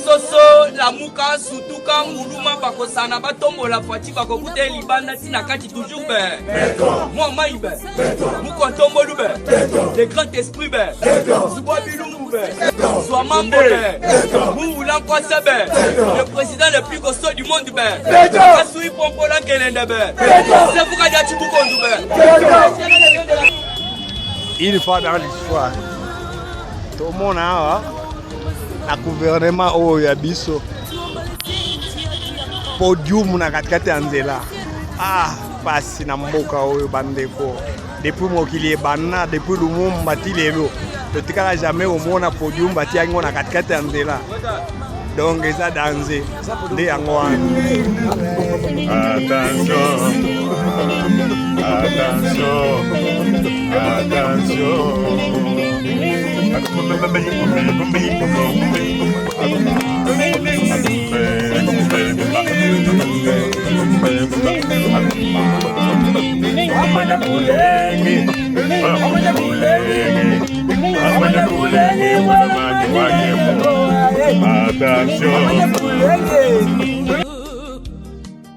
Soso la muka sutuka muluma bakosana batombola fati bakokute libanda tina kati toujours moi maïbe muko tombolu le grand esprit Zouba bilumbu soit membre Moulan Kwasebe le président le plus costaud du monde Kasui Pompola Kelende c'est pour qu'il y a tout Une fois dans l'histoire, tout le monde a un gouvernement au Biso. Podium na katikati anzela. Pasi na mboka oyo bandeko. Depuis mokili banna, depuis Lumumba tilelo. Totikala jamais au mona podium bati yango na katikati anzela. Donc ça danger. Nde yango wana. Attention.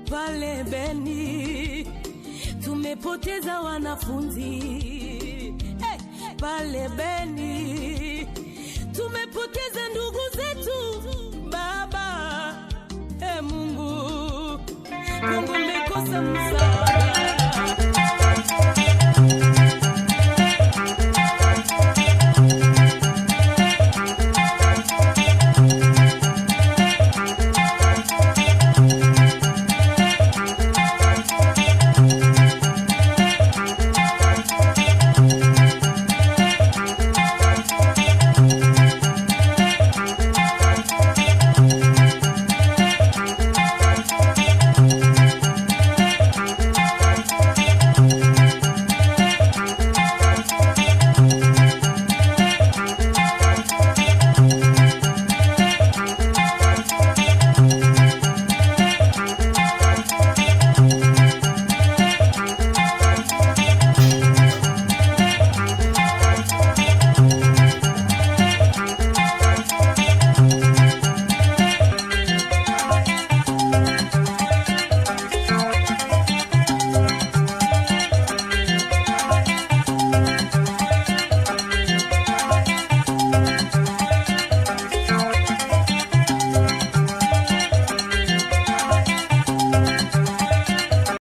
Pale Beni tumepoteza wanafunzi. Pale Beni tumepoteza ndugu zetu. Baba Mungu Kongo mekosa msaada.